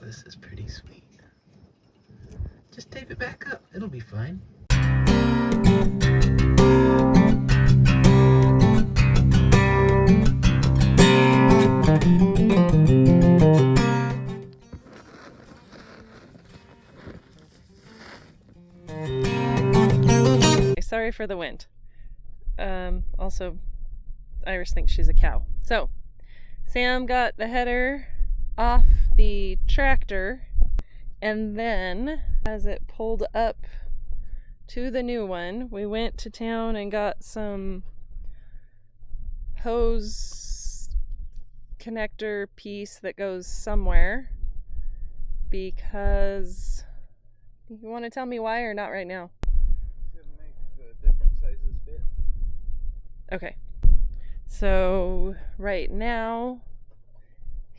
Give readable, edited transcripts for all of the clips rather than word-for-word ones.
this is pretty sweet. Just tape it back up. It'll be fine. Sorry for the wind. Also, Iris thinks she's a cow. So, Sam got the header off the tractor, and then as it pulled up to the new one, we went to town and got some hose connector piece that goes somewhere, because you want to tell me why or not right now? To make the different sizes fit. Okay, so right now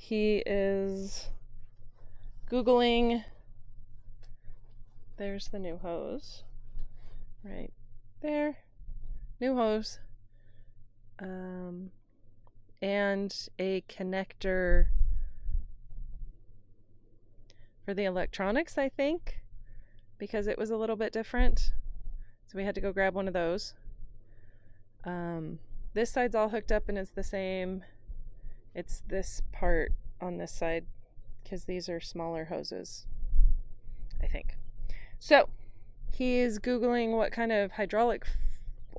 he is Googling. There's the new hose right there, new hose, and a connector for the electronics, I think, because it was a little bit different, so we had to go grab one of those. This side's all hooked up and it's the same. It's this part on this side, because these are smaller hoses, I think. So he's Googling what kind of hydraulic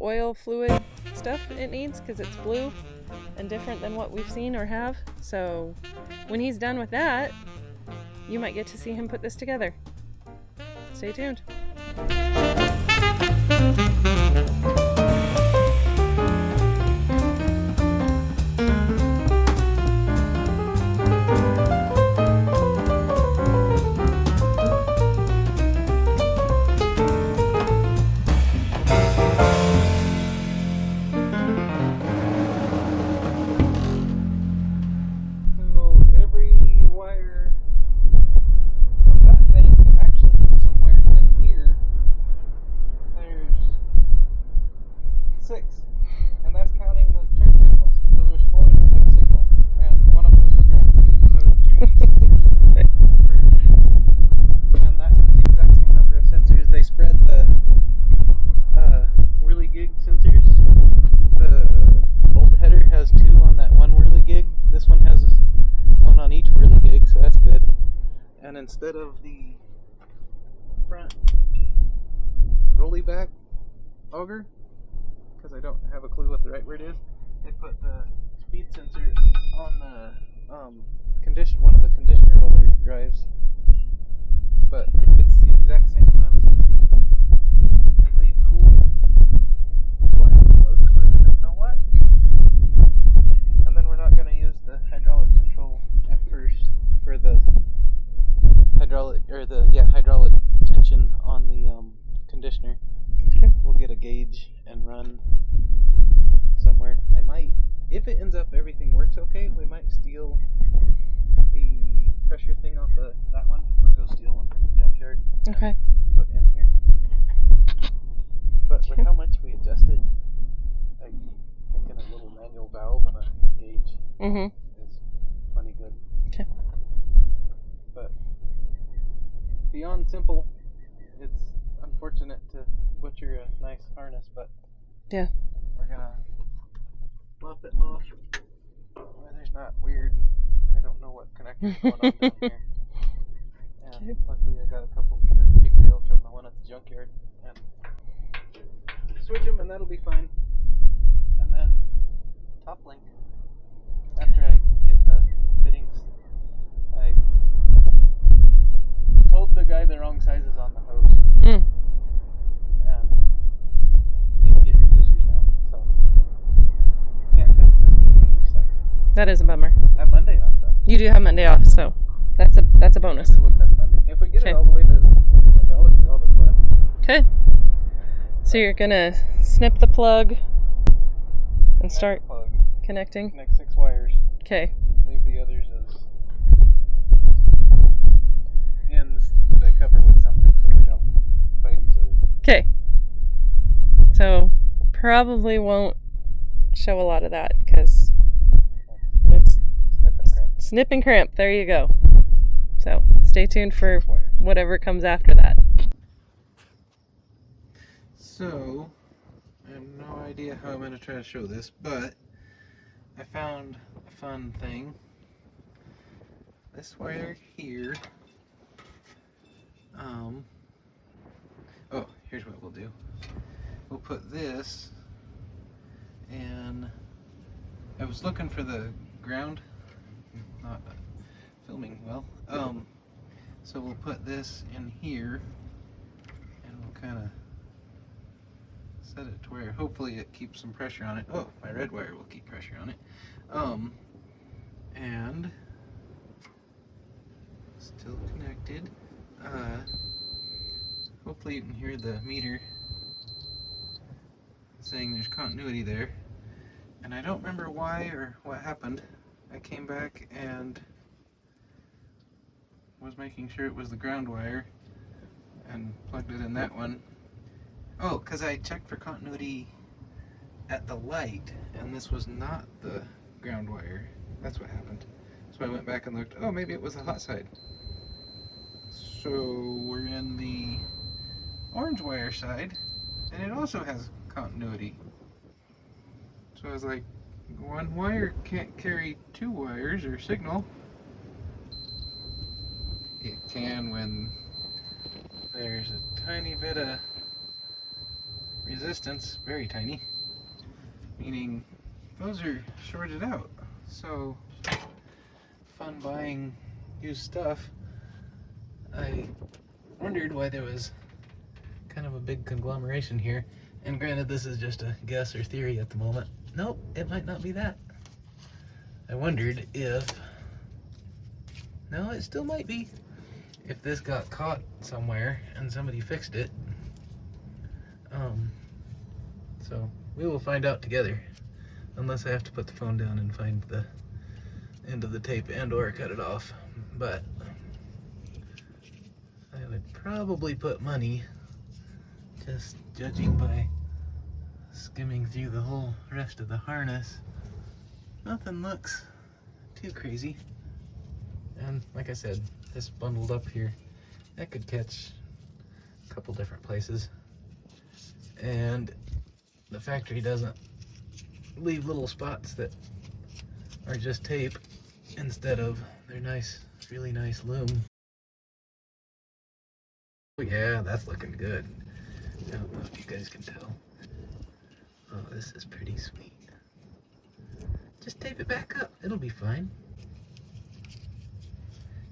oil fluid stuff it needs, because it's blue and different than what we've seen or have. So when he's done with that, you might get to see him put this together. Stay tuned. Instead of the front rolly back auger, because I don't have a clue what the right word is, they put the speed sensor on the one of the conditioner roller drives, but it's the exact same amount of sensors. They leave cool wire plugs for I don't know what, and then we're not going to use the hydraulic control at first for the hydraulic tension on the conditioner. Okay. We'll get a gauge and run somewhere. I might, if it ends up everything works okay, we might steal the pressure thing off of that one, or go steal one from the junkyard. Okay. Put in here. But with how much we adjust it, I'm thinking a little manual valve and a gauge is plenty good. Okay. But beyond simple, it's unfortunate to butcher a nice harness, but yeah, we're gonna lop it off where there's not weird, I don't know what connector's going on down here. And luckily I got a couple of pigtails from the one at the junkyard, and switch them and that'll be fine. And then top link, after I get the fittings, I told the guy the wrong sizes on the hose. And need to get reducers now, so can't fix this weekend, which sucks. that is a bummer. I have Monday off though. You do have Monday off, so that's a bonus. We'll touch Monday. If we get it all the way to hydraulic, all the fun. Okay. So you're gonna snip the plug and start connecting? Connect 6 wires. Okay. Leave the others as ends that cover with something so they don't fight each other. Okay. So probably won't show a lot of that because it's Snip and crimp. snip and crimp. There you go. So stay tuned for whatever comes after that. So, I have no idea how I'm going to try to show this, but I found a fun thing. This wire here. Oh, here's what we'll do. We'll put this, and I was looking for the ground, not filming well. So we'll put this in here, and we'll kind of set it to where hopefully it keeps some pressure on it. Oh, my red wire will keep pressure on it. And still connected. Hopefully you can hear the meter saying there's continuity there. And I don't remember why or what happened. I came back and was making sure it was the ground wire and plugged it in that one. Oh, because I checked for continuity at the light, and this was not the ground wire. That's what happened. So I went back and looked. Oh, maybe it was the hot side. So we're in the orange wire side, and it also has continuity. So I was like, one wire can't carry two wires or signal. It can when there's a tiny bit of resistance, very tiny, meaning those are shorted out. So fun buying used stuff. I wondered why there was kind of a big conglomeration here, and granted this is just a guess or theory at the moment. Nope, it might not be that. I wondered if, no, it still might be, if this got caught somewhere and somebody fixed it. So we will find out together, unless I have to put the phone down and find the end of the tape and or cut it off. But I would probably put money, just judging by skimming through the whole rest of the harness. Nothing looks too crazy. And like I said, this bundled up here, that could catch a couple different places. And the factory doesn't leave little spots that are just tape instead of their nice, really nice loom. Oh yeah, that's looking good. I don't know if you guys can tell. Oh, this is pretty sweet. Just tape it back up, it'll be fine.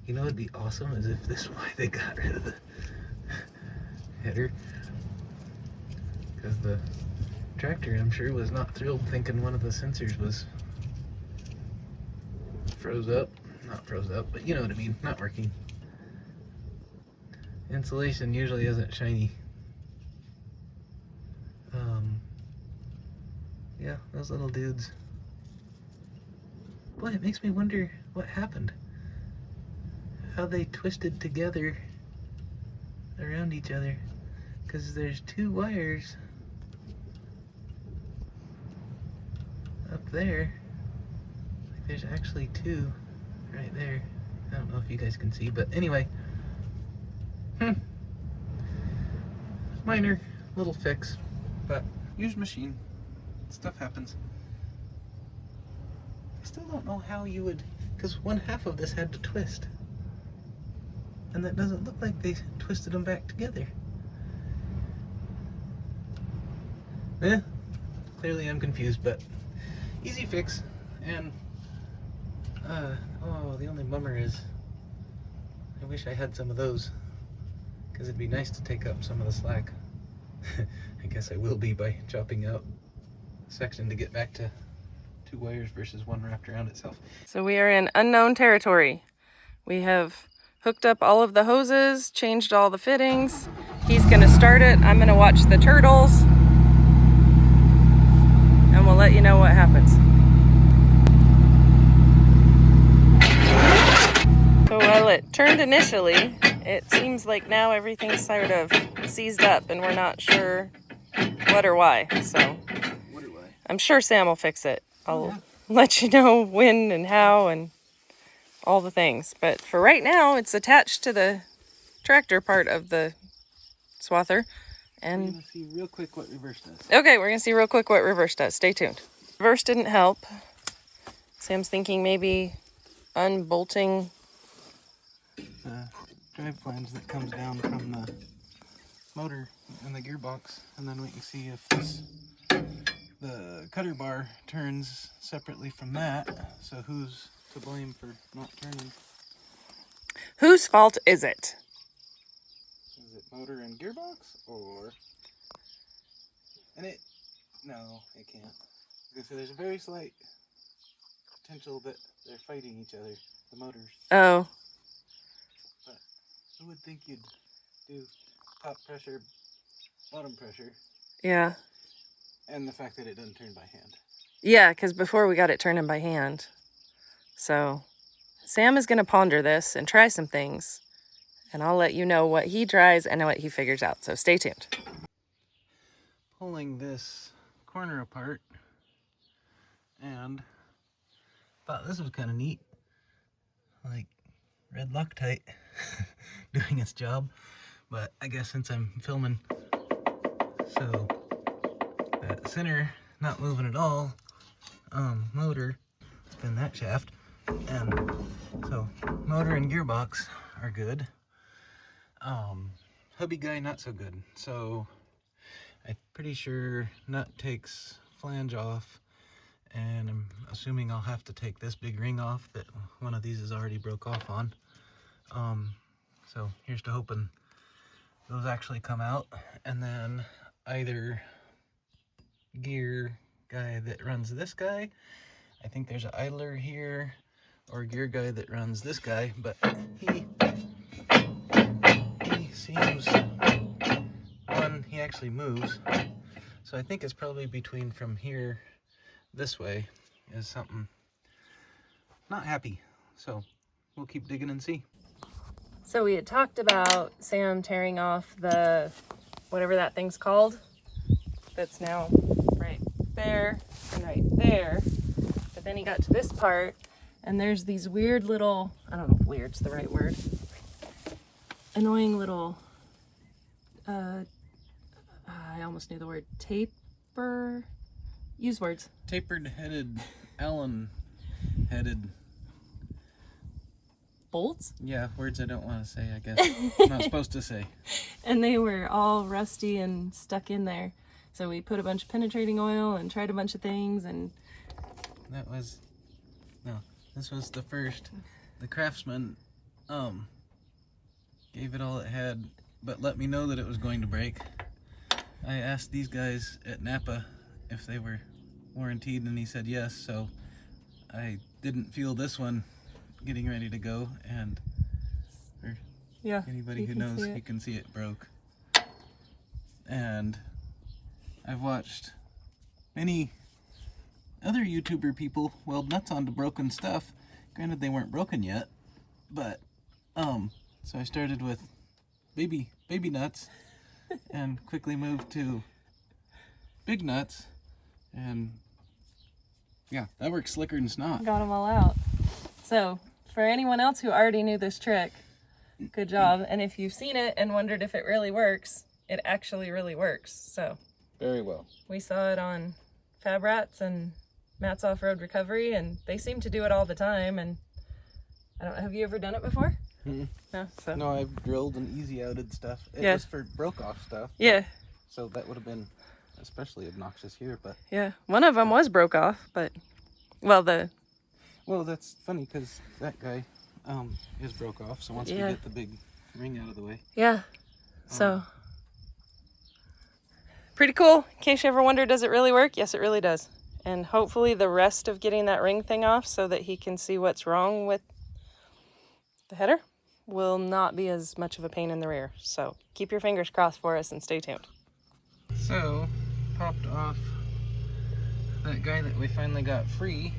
You know, it'd be awesome as if this is why they got rid of the header. Because the tractor, I'm sure, was not thrilled thinking one of the sensors was froze up. Not froze up, but you know what I mean, not working. Insulation usually isn't shiny. Yeah, those little dudes. Boy, it makes me wonder what happened. How they twisted together around each other. Because there's two wires up there. Like there's actually two right there. I don't know if you guys can see, but anyway. Minor little fix, but used machine. Stuff happens. I still don't know how you would, because one half of this had to twist. And that doesn't look like they twisted them back together. Clearly I'm confused, but easy fix. And, oh, the only bummer is I wish I had some of those, because it'd be nice to take up some of the slack. I guess I will be by chopping out a section to get back to two wires versus one wrapped around itself. So we are in unknown territory. We have hooked up all of the hoses, changed all the fittings. He's gonna start it. I'm gonna watch the turtles, and we'll let you know what happens. So while it turned initially, it seems like now everything's sort of seized up and we're not sure what or why. So I'm sure Sam will fix it. I'll let you know when and how and all the things. But for right now, it's attached to the tractor part of the swather. We're And gonna see real quick what reverse does. okay, we're gonna see real quick what reverse does. Stay tuned. Reverse didn't help. Sam's thinking maybe unbolting. The drive flange that comes down from the motor and the gearbox, and then we can see if the cutter bar turns separately from that. So who's to blame for not turning? Whose fault is it? Is it motor and gearbox, or? And it, no, it can't. So there's a very slight potential that they're fighting each other, the motors. Oh, But who would think you'd do top pressure, bottom pressure, yeah. and the fact that it doesn't turn by hand? Yeah, because before we got it turning by hand. So Sam is going to ponder this and try some things. And I'll let you know what he tries and what he figures out. So stay tuned. Pulling this corner apart, and thought this was kind of neat. Like red Loctite doing its job. But I guess since I'm filming, so that center not moving at all, motor, spin that shaft, and so motor and gearbox are good. Hubby guy not so good. So I'm pretty sure nut takes flange off, and I'm assuming I'll have to take this big ring off that one of these is already broke off on. So here's to hoping those actually come out, and then either gear guy that runs this guy, I think there's an idler here, or gear guy that runs this guy, but he seems, he actually moves, so I think it's probably between from here this way is something not happy. So we'll keep digging and see. So we had talked about Sam tearing off the, whatever that thing's called, that's now right there and right there. But then he got to this part, and there's these weird little, I don't know if weird's the right word, annoying little, I almost knew the word, taper, use words. Tapered headed, Allen headed. Bolts? Yeah, words I don't want to say, I guess. I'm not supposed to say. And they were all rusty and stuck in there. So we put a bunch of penetrating oil and tried a bunch of things, and That was, no, this was the first. The Craftsman gave it all it had, but let me know that it was going to break. I asked these guys at Napa if they were warranted, and he said yes, so I didn't feel this one getting ready to go, and for yeah, anybody you who can knows, see it. you can see it broke. And I've watched many other YouTuber people weld nuts onto broken stuff. Granted, they weren't broken yet, but so I started with baby nuts and quickly moved to big nuts, and yeah, that works slicker than snot. Got them all out. So for anyone else who already knew this trick, good job. And if you've seen it and wondered if it really works, it actually really works. So Very well. we saw it on Fab Rats and Matt's Off-Road Recovery, and they seem to do it all the time. And I don't, have you ever done it before? Mm-mm. No. So No, I've drilled and easy outed stuff. It Yeah. was for broke off stuff. yeah, So that would have been especially obnoxious here, but yeah. One of them was broke off, but well, well, that's funny because that guy is broke off. So once Yeah. we get the big ring out of the way, yeah. So pretty cool. In case you ever wonder, does it really work? Yes, it really does. And hopefully the rest of getting that ring thing off so that he can see what's wrong with the header will not be as much of a pain in the rear. So keep your fingers crossed for us and stay tuned. so popped off that guy that we finally got free,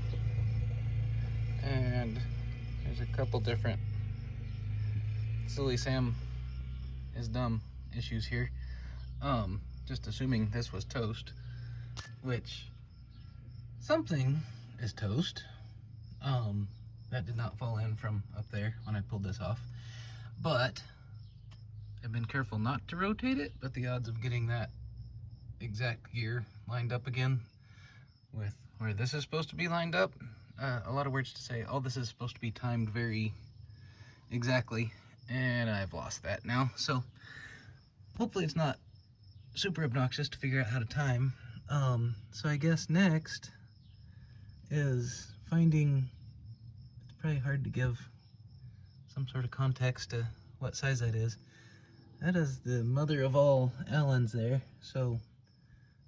and there's a couple different silly Sam is dumb issues here. Just assuming this was toast, which something is toast. That did not fall in from up there when I pulled this off. But I've been careful not to rotate it, but the odds of getting that exact gear lined up again with where this is supposed to be lined up, a lot of words to say. All this is supposed to be timed very exactly, and I've lost that now. So hopefully it's not super obnoxious to figure out how to time. So I guess next is finding, it's probably hard to give some sort of context to what size that is. That is the mother of all Allens there, so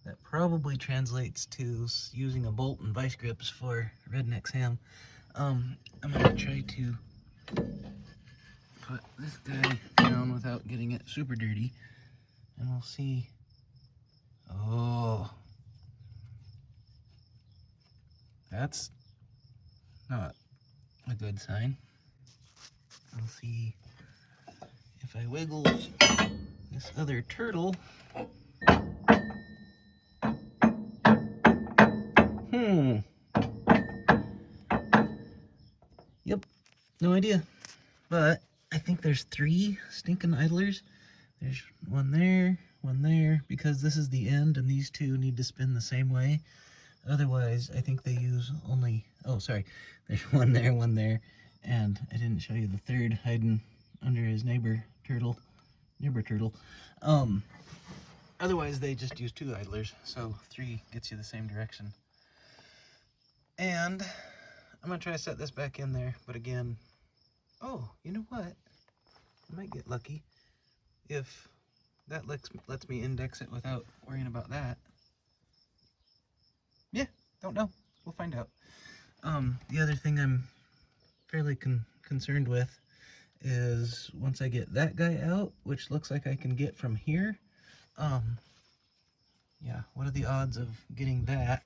that probably translates to using a bolt and vice grips for Redneck's ham. I'm gonna try to put this guy down without getting it super dirty, and we'll see. Oh, that's not a good sign. I'll see if I wiggle this other turtle. Yep, no idea. But I think there's 3 stinking idlers. There's one there, because this is the end and these 2 need to spin the same way. Otherwise, I think they use only, oh, sorry, there's one there, and I didn't show you the 3rd hiding under his neighbor turtle. Otherwise, they just use 2 idlers, so 3 gets you the same direction. And I'm gonna try to set this back in there, but again, oh, you know what? I might get lucky if that lets me index it without worrying about that. Yeah, don't know. We'll find out. The other thing I'm fairly concerned with is once I get that guy out, which looks like I can get from here, yeah, what are the odds of getting that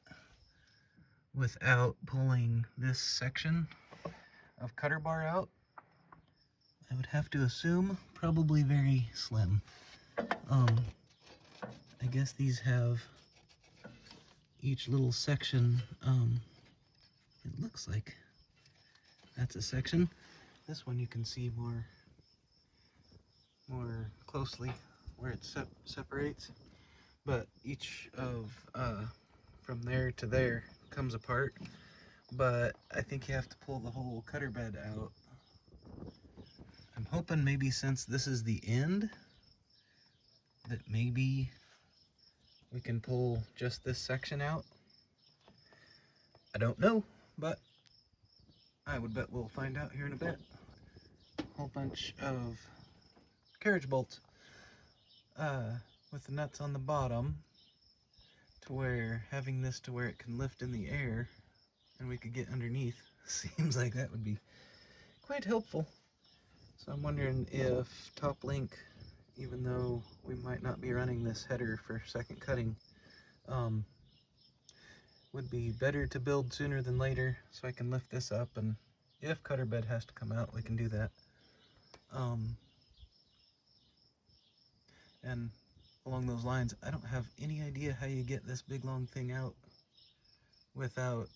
without pulling this section of cutter bar out? I would have to assume probably very slim. I guess these have each little section, it looks like that's a section. This one you can see more closely where it separates, but each of from there to there comes apart. But I think you have to pull the whole cutter bed out. I'm hoping maybe since this is the end, that maybe we can pull just this section out. I don't know, but I would bet we'll find out here in a bit. Whole bunch of carriage bolts with the nuts on the bottom, to where having this to where it can lift in the air and we could get underneath seems like that would be quite helpful. So I'm wondering if Top Link, even though we might not be running this header for second cutting, would be better to build sooner than later, so I can lift this up, and if cutter bed has to come out, we can do that. And along those lines, I don't have any idea how you get this big long thing out without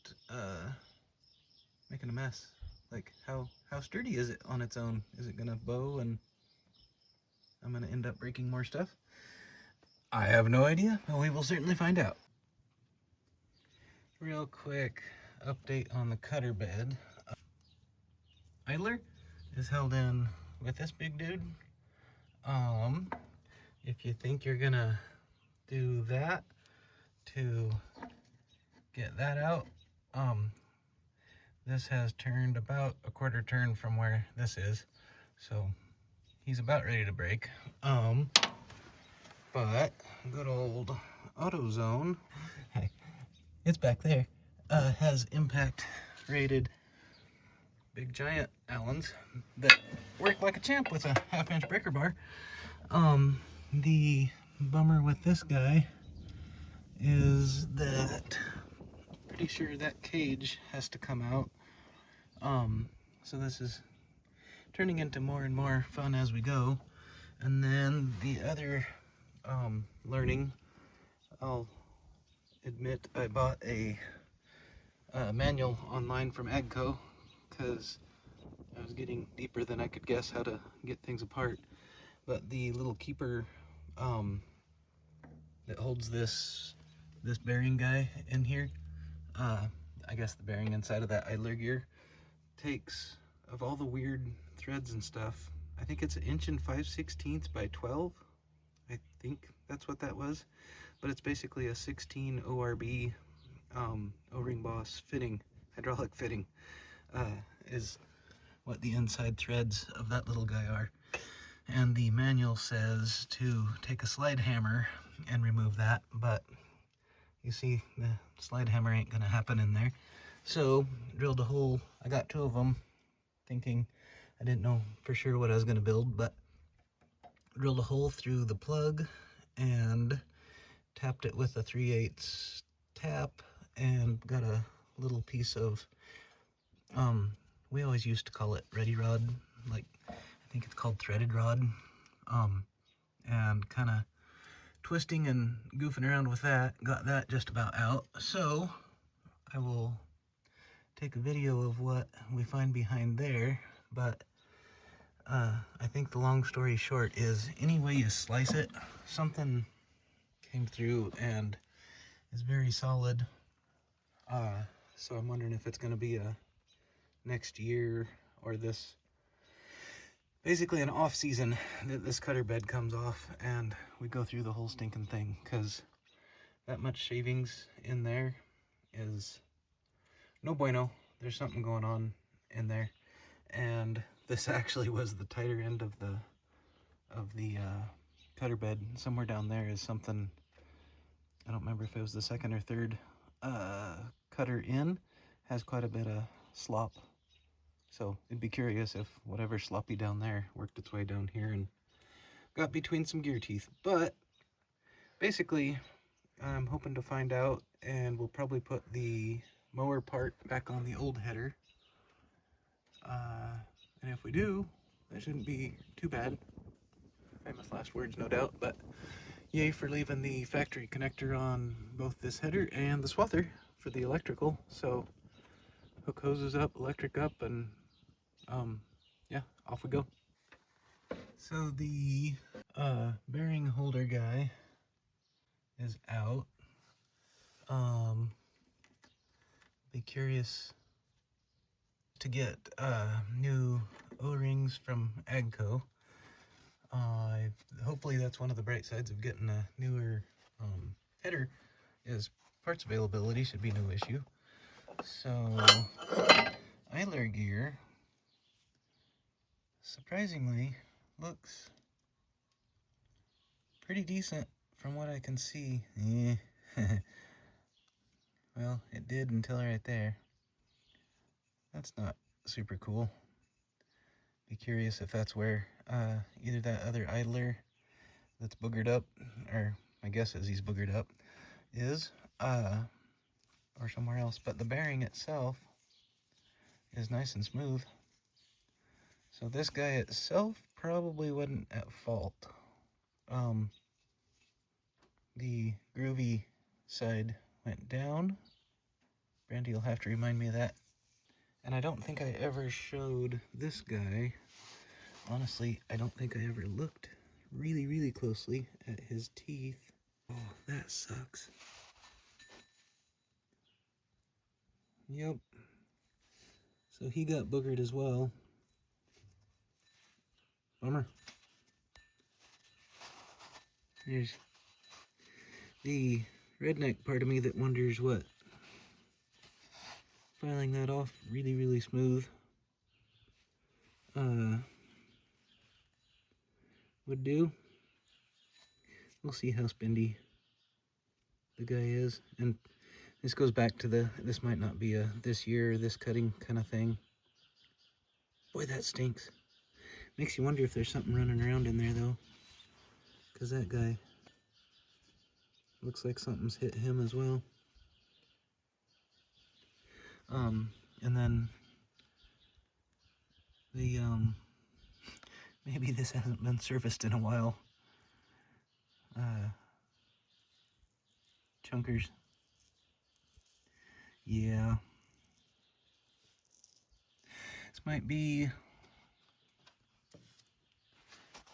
making a mess. Like, how sturdy is it on its own? Is it gonna bow and I'm gonna end up breaking more stuff? I have no idea, but we will certainly find out. Real quick update on the cutter bed. Idler is held in with this big dude. If you think you're gonna do that to get that out, this has turned about a quarter turn from where this is, so he's about ready to break. But good old AutoZone, hey, it's back there, has impact rated big giant Allens that work like a champ with a 1/2-inch breaker bar. The bummer with this guy is that pretty sure that cage has to come out. So this is turning into more and more fun as we go. And then the other learning, I'll admit I bought a manual online from Agco, because I was getting deeper than I could guess how to get things apart. But the little keeper that holds this bearing guy in here, I guess the bearing inside of that idler gear, takes, of all the weird threads and stuff, I think it's 1 5/16 inches by 12. I think that's what that was. But it's basically a 16 ORB O-ring boss fitting, hydraulic fitting, is what the inside threads of that little guy are. And the manual says to take a slide hammer and remove that, but you see the slide hammer ain't gonna happen in there. So drilled a hole. I got 2 of them, thinking I didn't know for sure what I was gonna build, but drilled a hole through the plug and tapped it with a 3/8 tap and got a little piece of, we always used to call it ready rod, like I think it's called threaded rod, and kind of twisting and goofing around with that, got that just about out. So I will take a video of what we find behind there, but I think the long story short is any way you slice it, something came through and is very solid. So I'm wondering if it's going to be a next year or this, basically an off season, that this cutter bed comes off and we go through the whole stinking thing, because that much shavings in there is no bueno. There's something going on in there, and this actually was the tighter end of the cutter bed. Somewhere down there is something, I don't remember if it was the second or third cutter in, has quite a bit of slop. So it'd be curious if whatever's sloppy down there worked its way down here and got between some gear teeth. But basically, I'm hoping to find out, and we'll probably put the mower part back on the old header. And if we do, that shouldn't be too bad. Famous last words, no doubt, but yay for leaving the factory connector on both this header and the swather for the electrical. So hook hoses up, electric up, and yeah, off we go. So the bearing holder guy is out. Be curious to get new O-rings from Agco. Hopefully that's one of the bright sides of getting a newer header, is parts availability should be no issue. So idler gear surprisingly looks pretty decent from what I can see. Well, it did until right there. That's not super cool. Be curious if that's where either that other idler that's boogered up, or my guess is he's boogered up, is, or somewhere else. But the bearing itself is nice and smooth. So this guy itself probably wasn't at fault. The groovy side went down. Brandy will have to remind me of that. And I don't think I ever showed this guy. Honestly, I don't think I ever looked really, really closely at his teeth. Oh, that sucks. Yep. So he got boogered as well. Bummer. There's the redneck part of me that wonders what filing that off really, really smooth would do. We'll see how spendy the guy is. And this goes back to this might not be a this year, this cutting kind of thing. Boy, that stinks. Makes you wonder if there's something running around in there though, because that guy looks like something's hit him as well. And then the maybe this hasn't been serviced in a while. Chunkers. This might be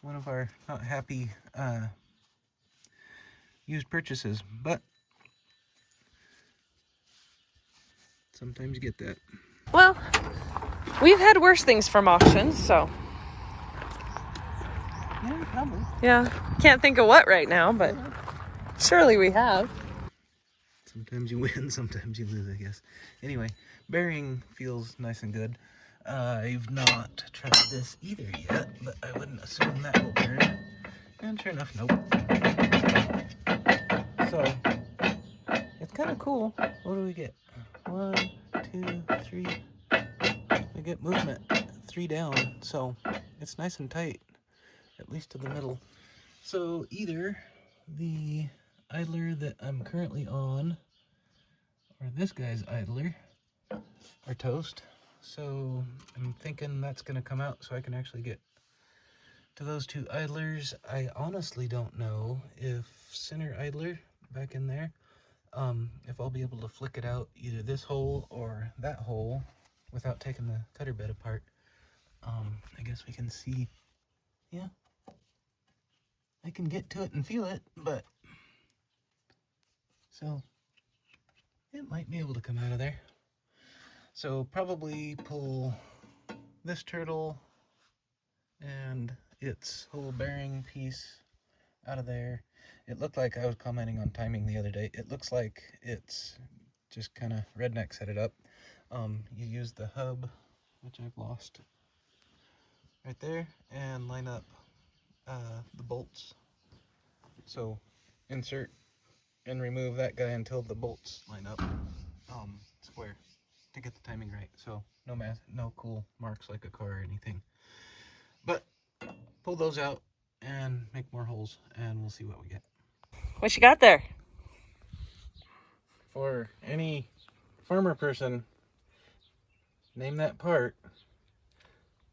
one of our not happy used purchases, but sometimes you get that. Well, we've had worse things from auctions, so. Yeah, probably. Yeah, can't think of what right now, but surely we have. Sometimes you win, sometimes you lose, I guess. Anyway, bearing feels nice and good. I've not tried this either yet, but I wouldn't assume that will burn. And sure enough, nope. So, it's kind of cool. What do we get? 1, 2, 3. We get movement 3 down, so it's nice and tight, at least to the middle. So either the idler that I'm currently on or this guy's idler are toast. So I'm thinking that's going to come out so I can actually get to those 2 idlers. I honestly don't know if center idler back in there, if I'll be able to flick it out either this hole or that hole without taking the cutter bed apart. I guess we can see. Yeah, I can get to it and feel it, but so it might be able to come out of there. So probably pull this turtle and its whole bearing piece out of there. It looked like, I was commenting on timing the other day, it looks like it's just kind of redneck set it up. You use the hub, which I've lost, right there, and line up the bolts. So insert and remove that guy until the bolts line up square to get the timing right. So no cool marks like a car or anything. But pull those out and make more holes, and we'll see what we get. What you got there? For any farmer person, name that part,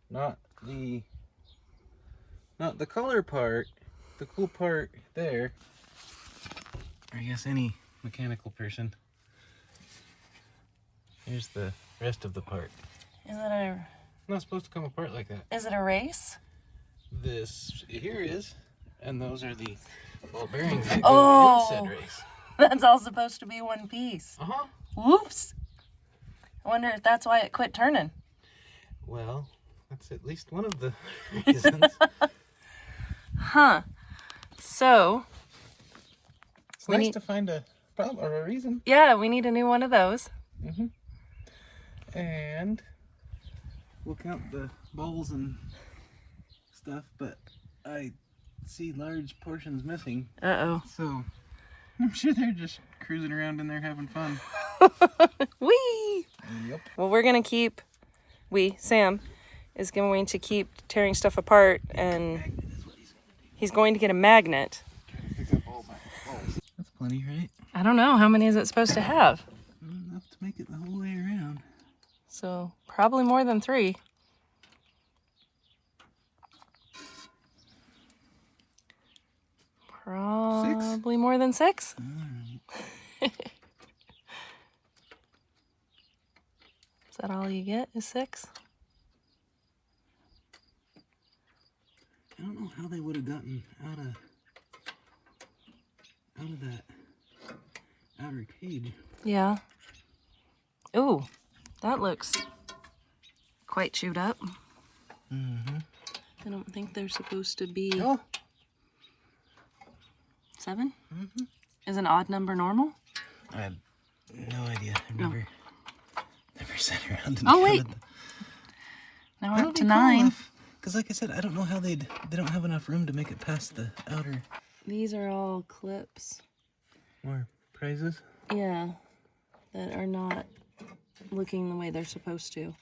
not the collar part, the cool part there. Or I guess any mechanical person. Here's the rest of the part. Is it Not supposed to come apart like that. a race? This here is, and those are the ball bearings that Oh. go in said race. That's all supposed to be one piece. Uh-huh. Whoops. I wonder if that's why it quit turning. Well, that's at least one of the reasons. Huh. So, It's We nice need- to find a problem or a reason. yeah, we need a new one of those. And we'll count the balls and stuff, but I see large portions missing. Uh-oh. So I'm sure they're just cruising around in there having fun. Whee! Yep. Well, we're going to keep, Sam, is going to keep tearing stuff apart, and he's going to get a magnet. Pick up all my balls. That's plenty, right? I don't know, how many is it supposed to have? Enough to make it the whole way around. So, probably more than 3. Probably more than 6. Is that all you get, is 6? I don't know how they would have gotten out of that outer cage. Yeah. Ooh, that looks quite chewed up. Mm-hmm. I don't think they're supposed to be... Oh. 7? Mm-hmm. Is an odd number normal? I have no idea. I've never sat around and Oh, wait. counted them. Now we're up to 9. Because like I said, I don't know how they don't have enough room to make it past the outer. These are all clips. More prizes? Yeah, that are not looking the way they're supposed to.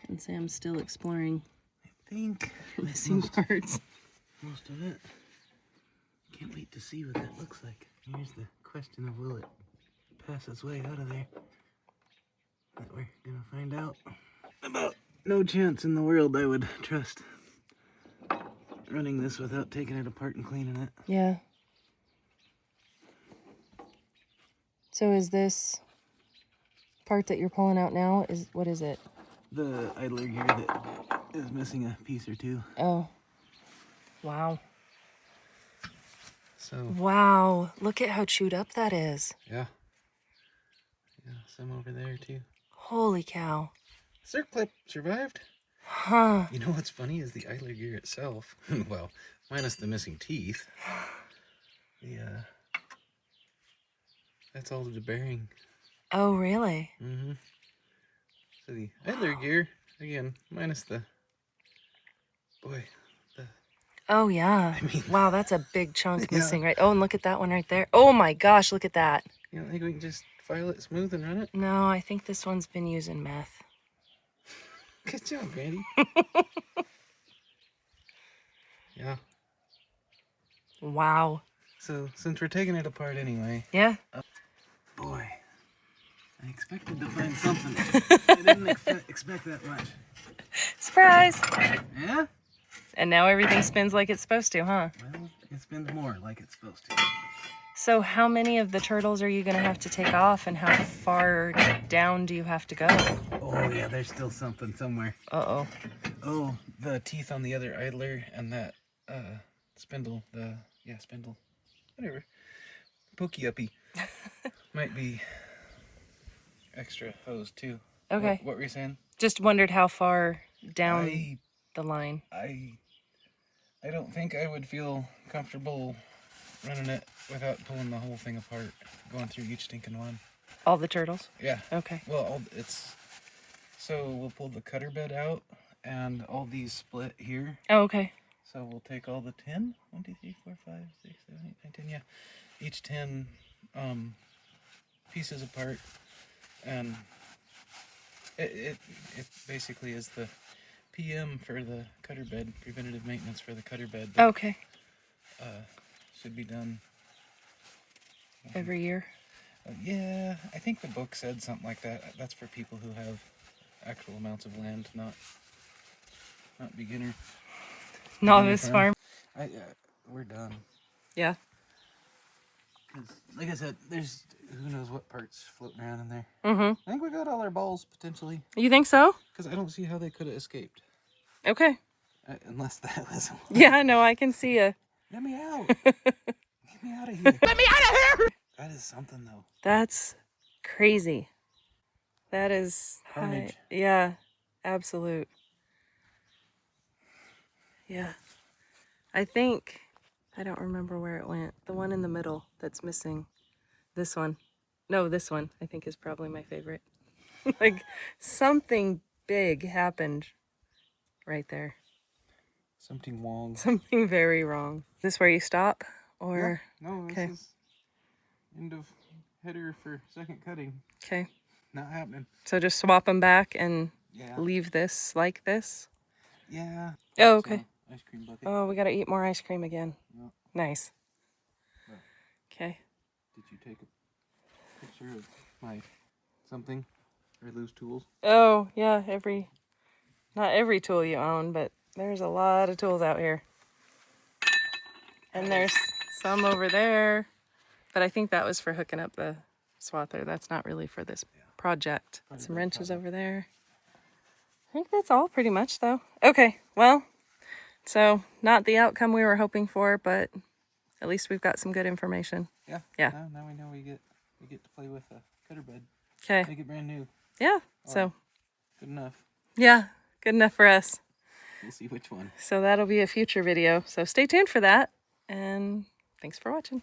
And Sam's still exploring I think missing parts. most of it. Can't wait to see what that looks like. Here's the question of, will it pass its way out of there? That we're gonna find out. About no chance in the world I would trust running this without taking it apart and cleaning it. Yeah. So is this part that you're pulling out now, what is it? the idler gear that is missing a piece or two. Oh. Wow. So Wow. Look at how chewed up that is. yeah. Yeah, some over there too. Holy cow. Circ clip survived. Huh. You know what's funny is the idler gear itself, well, minus the missing teeth, that's all the bearing. Oh, really? Mm-hmm. So the idler gear, again, minus the, boy, the, Oh, yeah. I mean, Wow, that's a big chunk yeah. missing, right? Oh, and look at that one right there. Oh my gosh, look at that. You don't think we can just file it smooth and run it? No, I think this one's been using meth. Good job, Randy. Yeah. Wow. So, since we're taking it apart anyway, Yeah. boy, I expected to find something. I didn't expect that much. Surprise! Yeah? And now everything spins like it's supposed to, huh? Well, it spins more like it's supposed to. So how many of the turtles are you going to have to take off, and how far down do you have to go? Oh yeah, there's still something somewhere. Uh-oh. Oh, the teeth on the other idler and that spindle, spindle, whatever, pokey uppy, might be extra hosed too. Okay. What were you saying? Just wondered how far down the line. I don't think I would feel comfortable running it without pulling the whole thing apart, going through each stinking one. All the turtles? Yeah. Okay. Well, so we'll pull the cutter bed out and all these split here. Oh, okay. So we'll take all the 10, 1, 2, 3, 4, 5, 6, 7, 8, 9, 10, yeah. Each 10 pieces apart, and it basically is the PM for the cutter bed, preventative maintenance for the cutter bed. That, Okay. should be done. Every year? Yeah, I think the book said something like that. That's for people who have actual amounts of land, not beginner. Novice farm. We're done. Yeah. 'Cause, like I said, there's who knows what parts floating around in there. Mm-hmm. I think we got all our balls potentially, You think so? because I don't see how they could have escaped, Okay. unless that was. Yeah, no, I can see you. Let me out! Get me out of here! Let me out of here! That is something though. That's crazy. That is Carnage. Yeah, absolute. Yeah. I think, I don't remember where it went. The one in the middle that's missing. This one. No, this one I think is probably my favorite. Like, something big happened right there. Something wrong. Something very wrong. Is this where you stop? Or Yeah. No, okay. this is end of header for second cutting. Okay. Not happening. So just swap them back and Yeah. leave this like this? Yeah. Oh, okay. Ice cream bucket. Oh, we gotta eat more ice cream again. Yeah. Nice. Yeah. Okay. Did you take a picture of my something or loose tools? Oh, yeah, not every tool you own, but there's a lot of tools out here. And there's some over there, but I think that was for hooking up the swather. That's not really for this project. Some wrenches over there. I think that's all pretty much though. Okay, well, so not the outcome we were hoping for, but at least we've got some good information. Yeah. Yeah. Now we know we get to play with a cutter bed. Okay. Make it brand new. Yeah, so Good enough. yeah, good enough for us. We'll see which one. So that'll be a future video. So stay tuned for that, and thanks for watching.